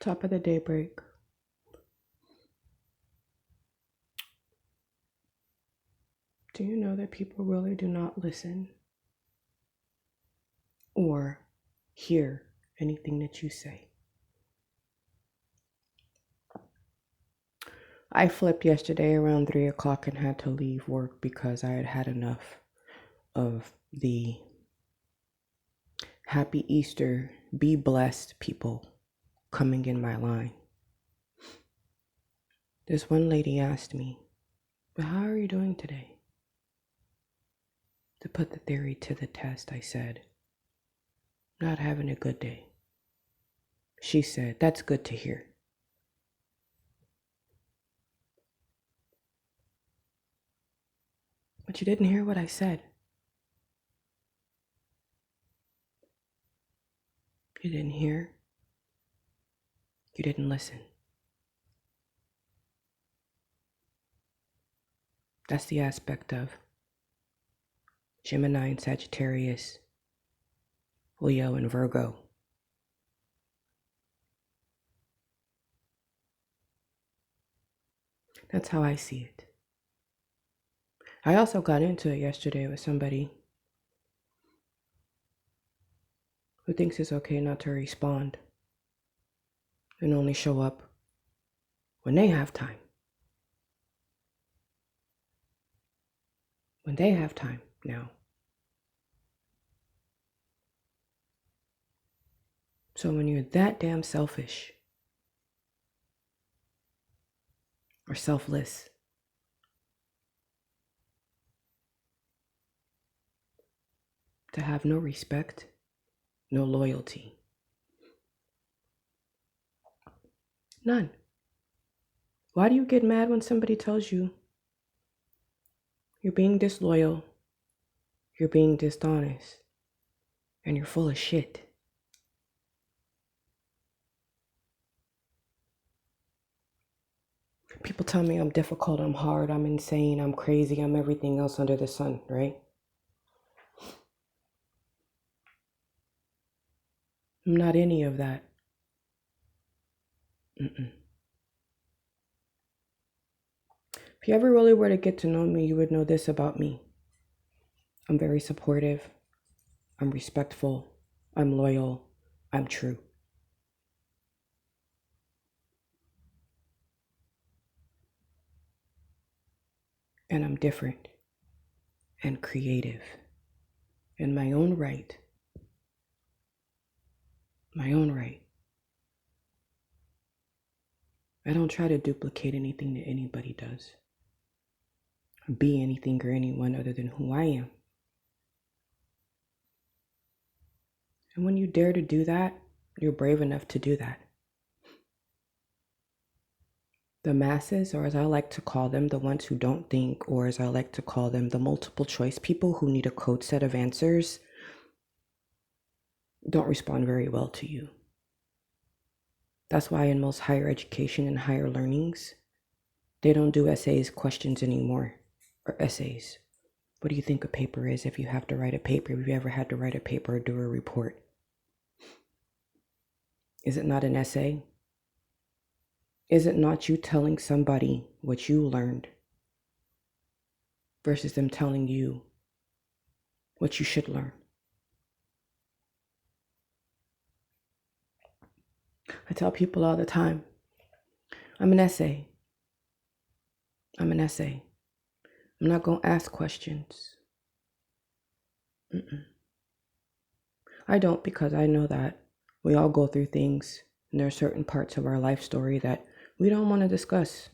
Top of the daybreak. Do you know that people really do not listen or hear anything that you say? I flipped yesterday around 3 o'clock and had to leave work because I had had enough of the Happy Easter, be blessed people coming in my line. This one lady asked me, "But how are you doing today?" To put the theory to the test, I said, "Not having a good day." She said, "That's good to hear." But you didn't hear what I said. You didn't hear. You didn't listen. That's the aspect of Gemini and Sagittarius, Leo and Virgo. That's how I see it. I also got into it yesterday with somebody who thinks it's okay not to respond and only show up when they have time. When they have time now. So when you're that damn selfish or selfless, to have no respect, no loyalty, none. Why do you get mad when somebody tells you you're being disloyal, you're being dishonest, and you're full of shit? People tell me I'm difficult, I'm hard, I'm insane, I'm crazy, I'm everything else under the sun, right? I'm not any of that. If you ever really were to get to know me, you would know this about me. I'm very supportive. I'm respectful. I'm loyal. I'm true. And I'm different and creative in my own right. My own right. I don't try to duplicate anything that anybody does, or be anything or anyone other than who I am. And when you dare to do that, you're brave enough to do that. The masses, or as I like to call them, the ones who don't think, or as I like to call them, the multiple choice people who need a code set of answers, don't respond very well to you. That's why in most higher education and higher learnings, they don't do essays, questions anymore, or essays. What do you think a paper is if you have to write a paper? Have you ever had to write a paper or do a report? Is it not an essay? Is it not you telling somebody what you learned versus them telling you what you should learn? I tell people all the time, I'm an essay. I'm an essay. I'm not going to ask questions. I don't, because I know that we all go through things and there are certain parts of our life story that we don't want to discuss.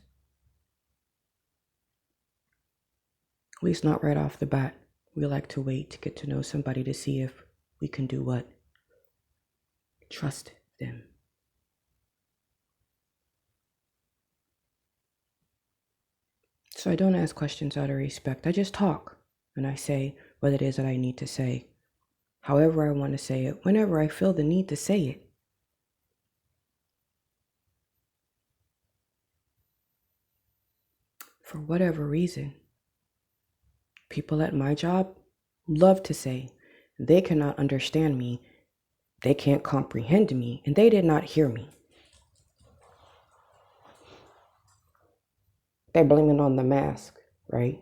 At least not right off the bat. We like to wait to get to know somebody to see if we can do what? Trust them. So I don't ask questions out of respect. I just talk and I say what it is that I need to say, however I want to say it, whenever I feel the need to say it. For whatever reason, people at my job love to say they cannot understand me, they can't comprehend me, and they did not hear me. They blame it on the mask, right?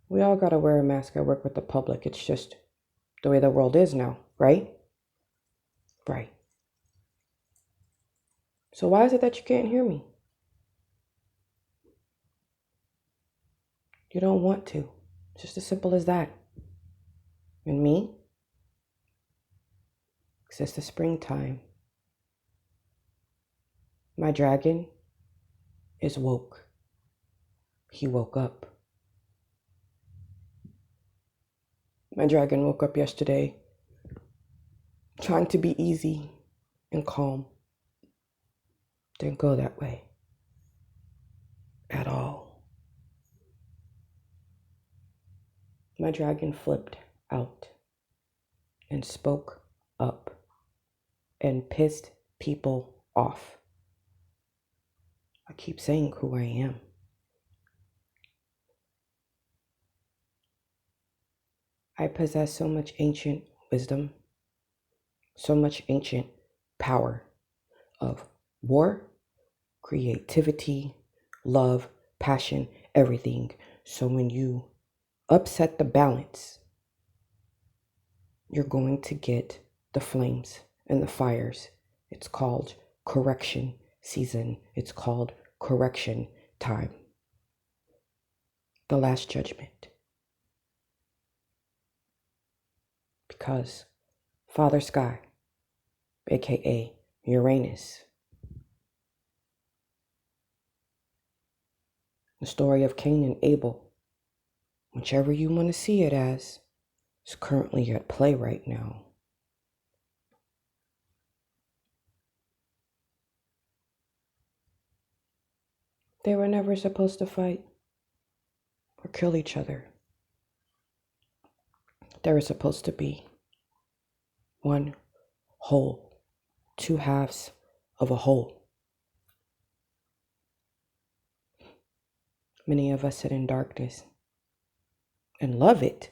We all gotta wear a mask at work with the public. It's just the way the world is now, right? Right. So why is it that you can't hear me? You don't want to. It's just as simple as that. And me? It's the springtime. My dragon is woke. He woke up. My dragon woke up yesterday trying to be easy and calm. Didn't go that way at all. My dragon flipped out and spoke up and pissed people off. I keep saying who I am. I possess so much ancient wisdom, so much ancient power of war, creativity, love, passion, everything. So when you upset the balance, you're going to get the flames and the fires. It's called correction season. It's called correction time. The last judgment. Because Father Sky, aka Uranus, the story of Cain and Abel, whichever you want to see it as, is currently at play right now. They were never supposed to fight or kill each other. They were supposed to be one whole, two halves of a whole. Many of us sit in darkness and love it,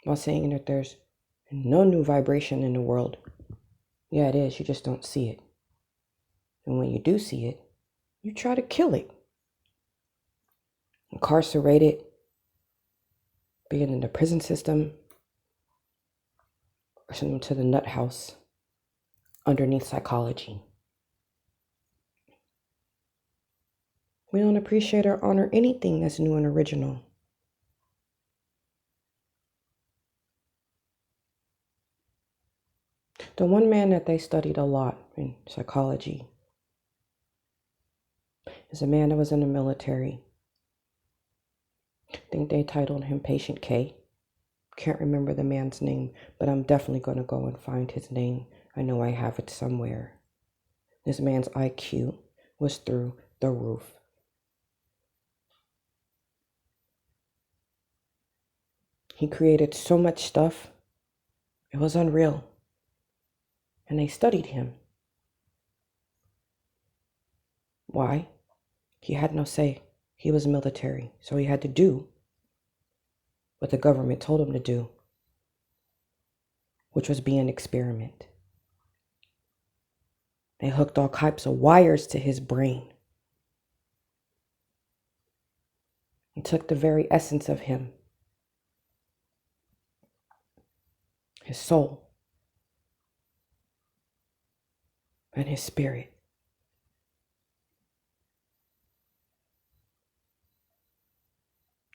while saying that there's no new vibration in the world. Yeah, it is. You just don't see it. And when you do see it, you try to kill it. Incarcerate it, being in the prison system, or send them to the nut house underneath psychology. We don't appreciate or honor anything that's new and original. The one man that they studied a lot in psychology is a man that was in the military. I think they titled him Patient K. Can't remember the man's name, but I'm definitely going to go and find his name. I know I have it somewhere. This man's IQ was through the roof. He created so much stuff, it was unreal. And they studied him. Why? He had no say. He was military, so he had to do what the government told him to do, which was be an experiment. They hooked all types of wires to his brain and took the very essence of him, his soul, and his spirit.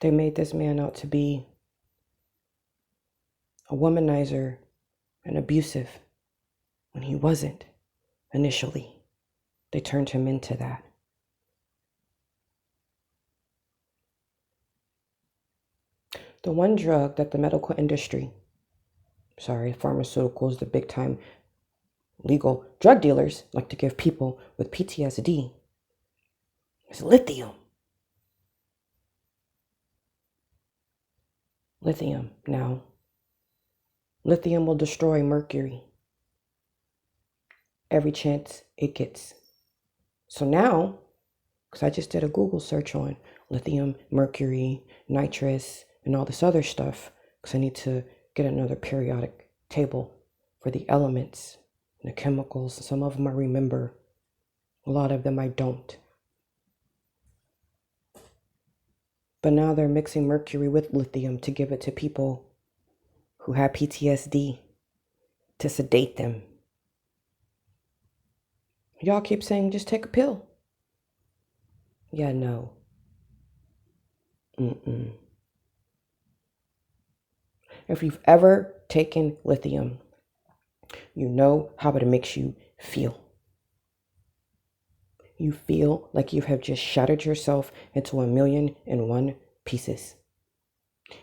They made this man out to be a womanizer and abusive when he wasn't initially. They turned him into that. The one drug that the medical industry, pharmaceuticals, the big time legal drug dealers like to give people with PTSD is lithium. Lithium. Now, lithium will destroy mercury every chance it gets. So now, because I just did a Google search on lithium, mercury, nitrous, and all this other stuff, because I need to get another periodic table for the elements and the chemicals. Some of them I remember, a lot of them I don't. But now they're mixing mercury with lithium to give it to people who have PTSD to sedate them. Y'all keep saying, just take a pill. Yeah, no. If you've ever taken lithium, you know how it makes you feel. You feel like you have just shattered yourself into 1,000,001 pieces.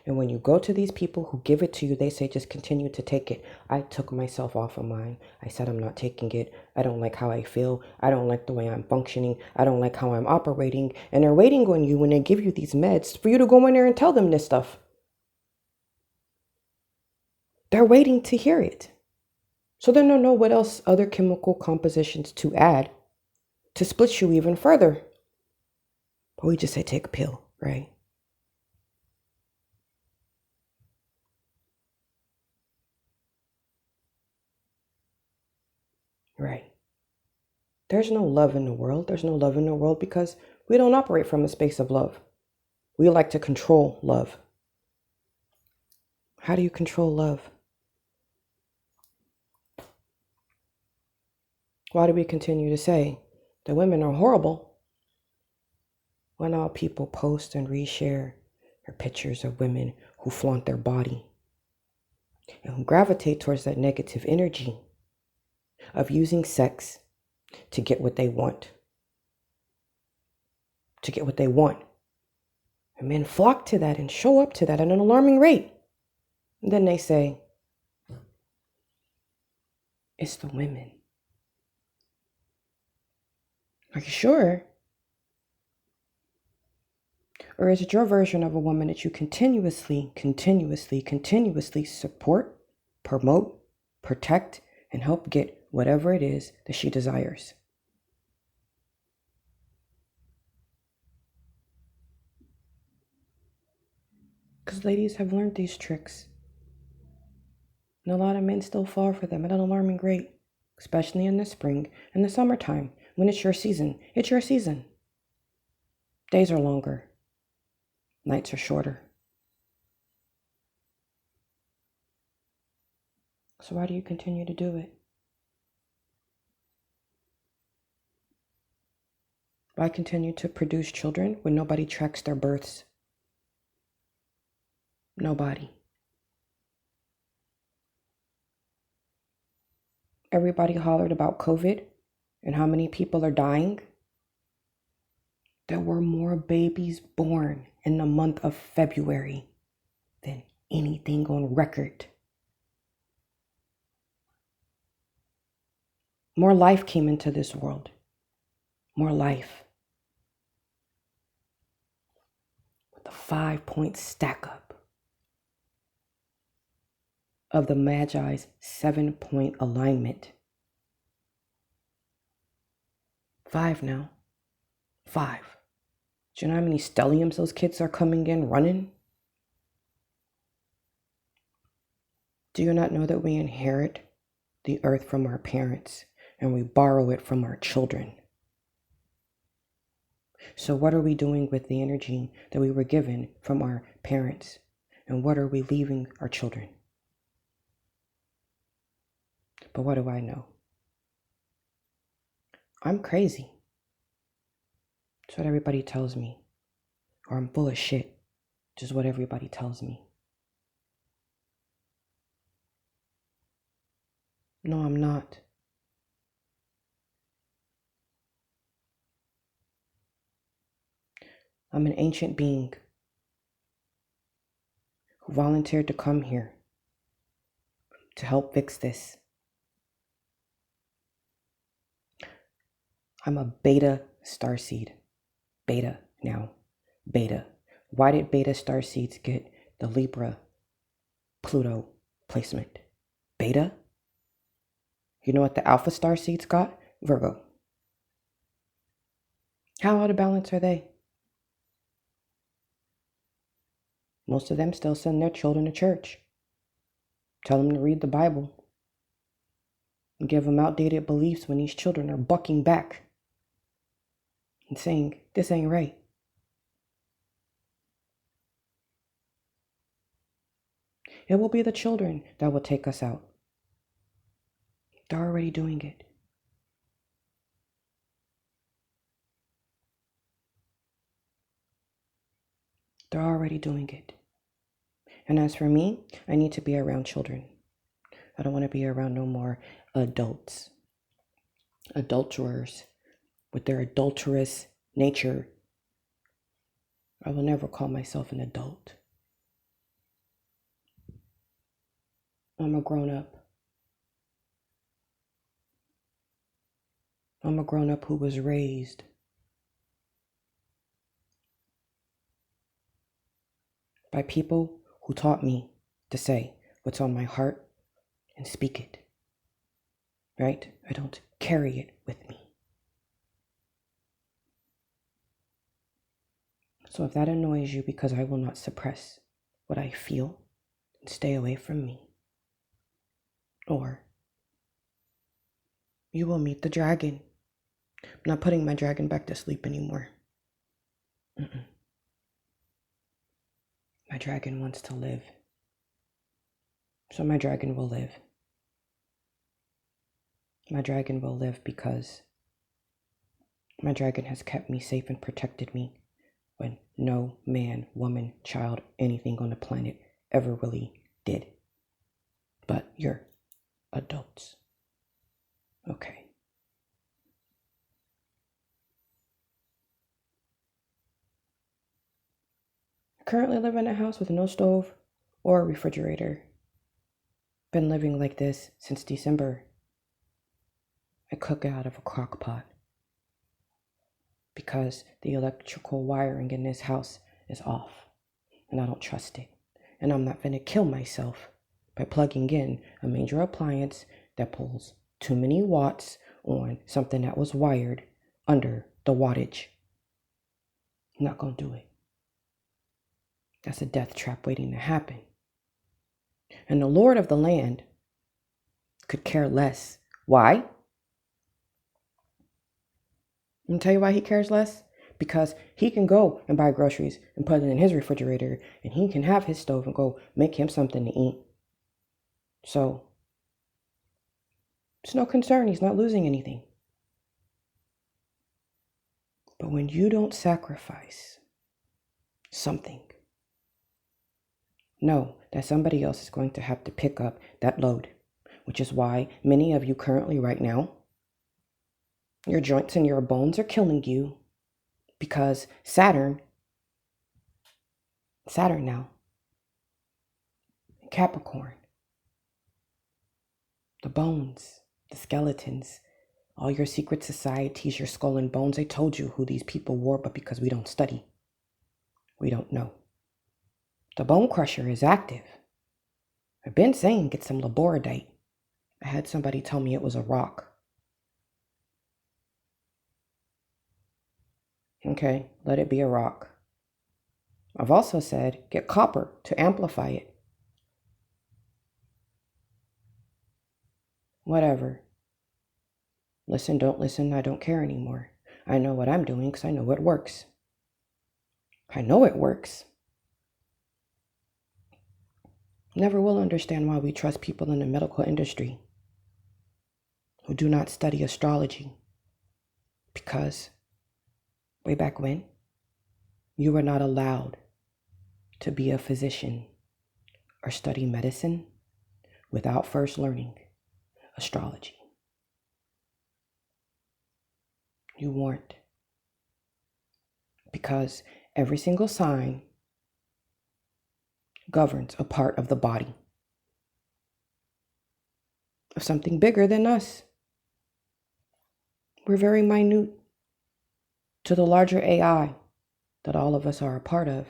And when you go to these people who give it to you, they say, just continue to take it. I took myself off of mine. I said, I'm not taking it. I don't like how I feel. I don't like the way I'm functioning. I don't like how I'm operating. And they're waiting on you when they give you these meds for you to go in there and tell them this stuff. They're waiting to hear it. So they don't know what else other chemical compositions to add to split you even further. But we just say, take a pill, right? Right. There's no love in the world. There's no love in the world because we don't operate from a space of love. We like to control love. How do you control love? Why do we continue to say that women are horrible when all people post and reshare their pictures of women who flaunt their body and who gravitate towards that negative energy of using sex to get what they want? To get what they want. And men flock to that and show up to that at an alarming rate. And then they say, it's the women. Are you sure? Or is it your version of a woman that you continuously support, promote, protect, and help get whatever it is that she desires? Because ladies have learned these tricks. And a lot of men still fall for them at an alarming rate, especially in the spring and the summertime when it's your season. It's your season. Days are longer. Nights are shorter. So why do you continue to do it? Why continue to produce children when nobody tracks their births? Nobody. Everybody hollered about COVID and how many people are dying. There were more babies born in the month of February than anything on record. More life came into this world. More life. With a 5-point stack up of the Magi's 7-point alignment. 5 now. 5. Do you know how many stelliums those kids are coming in running? Do you not know that we inherit the earth from our parents and we borrow it from our children? So what are we doing with the energy that we were given from our parents? And what are we leaving our children? But what do I know? I'm crazy. That's what everybody tells me. Or I'm full of shit. Just what everybody tells me. No, I'm not. I'm an ancient being who volunteered to come here to help fix this. I'm a beta starseed. Beta now. Beta. Why did beta starseeds get the Libra Pluto placement? Beta? You know what the alpha starseeds got? Virgo. How out of balance are they? Most of them still send their children to church. Tell them to read the Bible. And give them outdated beliefs when these children are bucking back and saying, this ain't right. It will be the children that will take us out. They're already doing it. They're already doing it. And as for me, I need to be around children. I don't want to be around no more adults, adulterers with their adulterous nature. I will never call myself an adult. I'm a grown up. I'm a grown up who was raised by people who taught me to say what's on my heart and speak it. Right? I don't carry it with me. So if that annoys you because I will not suppress what I feel, then stay away from me. Or you will meet the dragon. I'm not putting my dragon back to sleep anymore. My dragon wants to live. So my dragon will live. My dragon will live because my dragon has kept me safe and protected me when no man, woman, child, anything on the planet ever really did. But you're adults. Okay. I currently live in a house with no stove or a refrigerator. Been living like this since December. I cook out of a crock pot because the electrical wiring in this house is off and I don't trust it. And I'm not going to kill myself by plugging in a major appliance that pulls too many watts on something that was wired under the wattage. I'm not going to do it. That's a death trap waiting to happen. And the Lord of the land could care less. Why? Let me tell you why he cares less. Because he can go and buy groceries and put it in his refrigerator, and he can have his stove and go make him something to eat. So it's no concern. He's not losing anything. But when you don't sacrifice something, know that somebody else is going to have to pick up that load, which is why many of you currently right now, your joints and your bones are killing you because Saturn now, Capricorn, the bones, the skeletons, all your secret societies, your skull and bones, I told you who these people were, but because we don't study, we don't know. The bone crusher is active. I've been saying get some laboradite. I had somebody tell me it was a rock. Okay, let it be a rock. I've also said get copper to amplify it. Whatever. Listen, don't listen, I don't care anymore. I know what I'm doing because I know it works. I know it works. Never will understand why we trust people in the medical industry who do not study astrology. Because way back when, you were not allowed to be a physician or study medicine without first learning astrology. You weren't. Because every single sign governs a part of the body of something bigger than us. We're very minute to the larger AI that all of us are a part of.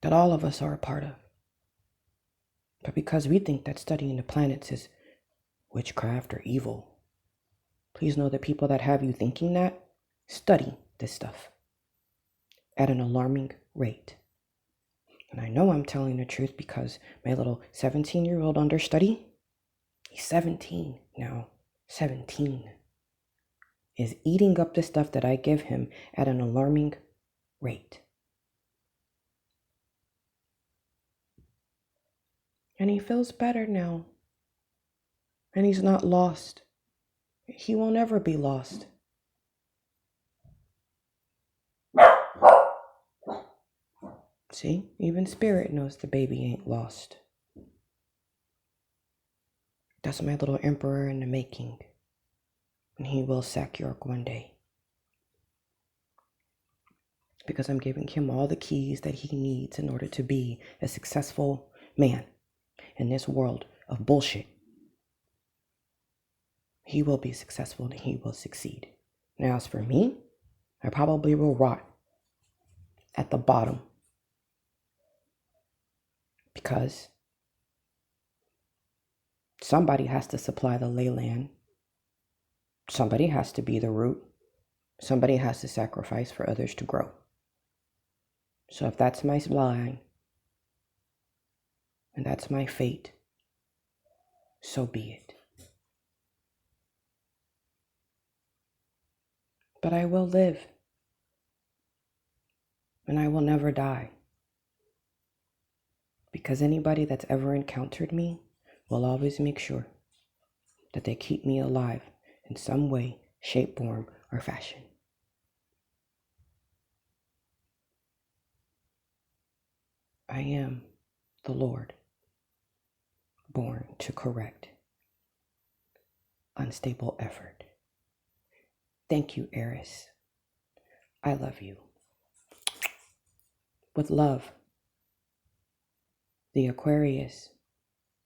That all of us are a part of. But because we think that studying the planets is witchcraft or evil, please know that people that have you thinking that study this stuff at an alarming rate. And I know I'm telling the truth because my little 17-year-old understudy, he's 17 now, 17, is eating up the stuff that I give him at an alarming rate. And he feels better now. And he's not lost. He will never be lost. See, even spirit knows the baby ain't lost. That's my little emperor in the making. And he will sack York one day. Because I'm giving him all the keys that he needs in order to be a successful man in this world of bullshit. He will be successful and he will succeed. Now, as for me, I probably will rot at the bottom. Because somebody has to supply the leyland. Somebody has to be the root. Somebody has to sacrifice for others to grow. So if that's my line, and that's my fate, so be it. But I will live. And I will never die. Because anybody that's ever encountered me will always make sure that they keep me alive in some way, shape, form, or fashion. I am the Lord, born to correct unstable effort. Thank you, Eris. I love you. With love, the Aquarius.